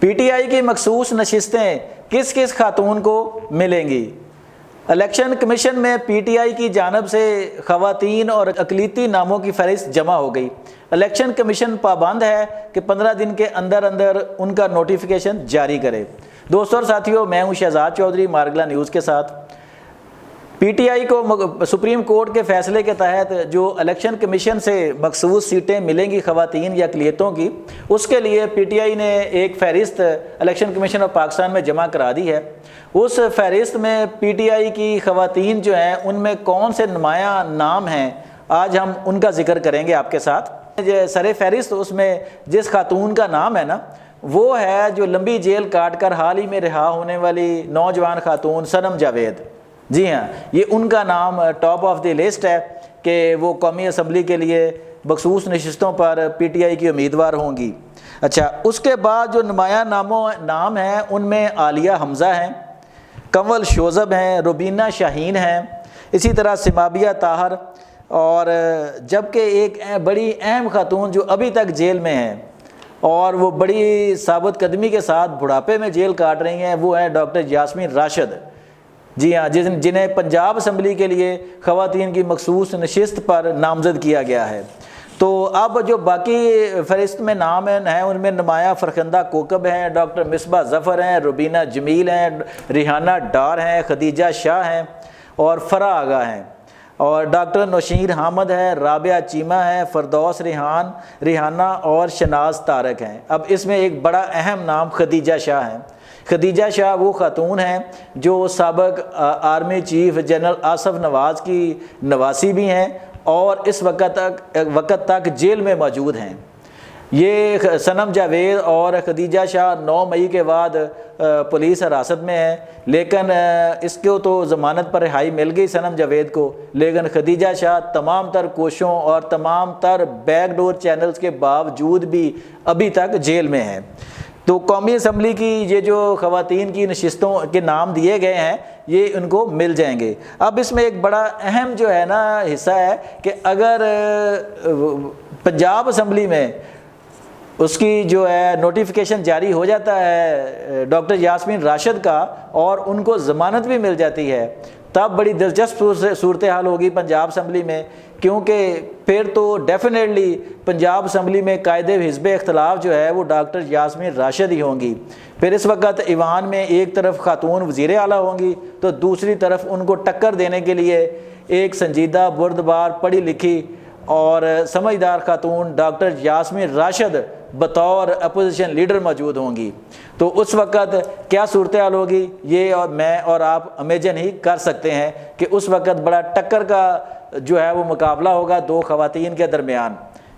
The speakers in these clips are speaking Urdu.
پی ٹی آئی کی مخصوص نشستیں کس کس خاتون کو ملیں گی؟ الیکشن کمیشن میں پی ٹی آئی کی جانب سے خواتین اور اقلیتی ناموں کی فہرست جمع ہو گئی۔ الیکشن کمیشن پابند ہے کہ 15 دن کے اندر ان کا نوٹیفیکیشن جاری کرے۔ دوستوں اور ساتھیوں، میں ہوں شہزاد چودھری مارگلا نیوز کے ساتھ۔ پی ٹی آئی کو سپریم کورٹ کے فیصلے کے تحت جو الیکشن کمیشن سے مخصوص سیٹیں ملیں گی خواتین یا اقلیتوں کی، اس کے لیے پی ٹی آئی نے ایک فہرست الیکشن کمیشن آف پاکستان میں جمع کرا دی ہے۔ اس فہرست میں پی ٹی آئی کی خواتین جو ہیں ان میں کون سے نمایاں نام ہیں، آج ہم ان کا ذکر کریں گے آپ کے ساتھ۔ سر فہرست اس میں جس خاتون کا نام ہے نا، وہ ہے جو لمبی جیل کاٹ کر حال ہی میں رہا ہونے والی نوجوان خاتون صنم جاوید۔ جی ہاں، یہ ان کا نام ٹاپ آف دی لسٹ ہے کہ وہ قومی اسمبلی کے لیے مخصوص نشستوں پر پی ٹی آئی کی امیدوار ہوں گی۔ اچھا، اس کے بعد جو نمایاں نام ہیں ان میں عالیہ حمزہ ہیں، کنول شوذب ہیں، روبینہ شاہین ہیں، اسی طرح سمابیہ طاہر، اور جبکہ ایک بڑی اہم خاتون جو ابھی تک جیل میں ہیں اور وہ بڑی ثابت قدمی کے ساتھ بڑھاپے میں جیل کاٹ رہی ہیں، وہ ہیں ڈاکٹر یاسمین راشد۔ جی ہاں، جنہیں پنجاب اسمبلی کے لیے خواتین کی مخصوص نشست پر نامزد کیا گیا ہے۔ تو اب جو باقی فہرست میں نام ہیں ان میں نمایاں فرخندہ کوکب ہیں، ڈاکٹر مصباح ظفر ہیں، روبینہ جمیل ہیں، ریحانہ ڈار ہیں، خدیجہ شاہ ہیں اور فرح آغا ہیں، اور ڈاکٹر نوشیر حامد ہے، رابعہ چیمہ ہے، فردوس ریحانہ اور شناز طارق ہیں۔ اب اس میں ایک بڑا اہم نام خدیجہ شاہ ہیں۔ خدیجہ شاہ وہ خاتون ہیں جو سابق آرمی چیف جنرل آصف نواز کی نواسی بھی ہیں اور اس وقت تک جیل میں موجود ہیں۔ یہ صنم جاوید اور خدیجہ شاہ 9 مئی کے بعد پولیس حراست میں ہیں، لیکن اس کو تو ضمانت پر رہائی مل گئی صنم جاوید کو، لیکن خدیجہ شاہ تمام تر کوششوں اور تمام تر بیک ڈور چینلز کے باوجود بھی ابھی تک جیل میں ہیں۔ تو قومی اسمبلی کی یہ جو خواتین کی نشستوں کے نام دیے گئے ہیں یہ ان کو مل جائیں گے۔ اب اس میں ایک بڑا اہم جو ہے نا حصہ ہے کہ اگر پنجاب اسمبلی میں اس کی جو ہے نوٹیفیکیشن جاری ہو جاتا ہے ڈاکٹر یاسمین راشد کا اور ان کو ضمانت بھی مل جاتی ہے، تب بڑی دلچسپ صورتحال ہوگی پنجاب اسمبلی میں، کیونکہ پھر تو ڈیفینیٹلی پنجاب اسمبلی میں قائد حزب اختلاف جو ہے وہ ڈاکٹر یاسمین راشد ہی ہوں گی۔ پھر اس وقت ایوان میں ایک طرف خاتون وزیر اعلیٰ ہوں گی تو دوسری طرف ان کو ٹکر دینے کے لیے ایک سنجیدہ بردبار پڑھی لکھی اور سمجھدار خاتون ڈاکٹر یاسمین راشد بطور اپوزیشن لیڈر موجود ہوں گی۔ تو اس وقت کیا صورتحال ہوگی یہ اور میں اور آپ امیجن ہی کر سکتے ہیں کہ اس وقت بڑا ٹکر کا جو ہے وہ مقابلہ ہوگا دو خواتین کے درمیان،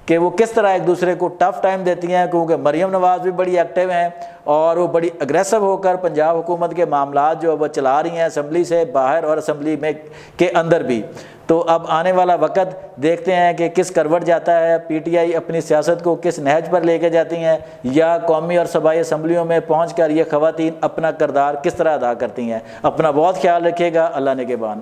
کہ وہ کس طرح ایک دوسرے کو ٹف ٹائم دیتی ہیں، کیونکہ مریم نواز بھی بڑی ایکٹیو ہیں اور وہ بڑی اگریسو ہو کر پنجاب حکومت کے معاملات جو وہ چلا رہی ہیں اسمبلی سے باہر اور اسمبلی میں کے اندر بھی۔ تو اب آنے والا وقت دیکھتے ہیں کہ کس کروٹ جاتا ہے، پی ٹی آئی اپنی سیاست کو کس نہج پر لے کے جاتی ہیں، یا قومی اور صوبائی اسمبلیوں میں پہنچ کر یہ خواتین اپنا کردار کس طرح ادا کرتی ہیں۔ اپنا بہت خیال رکھیے گا۔ اللہ نگہبان۔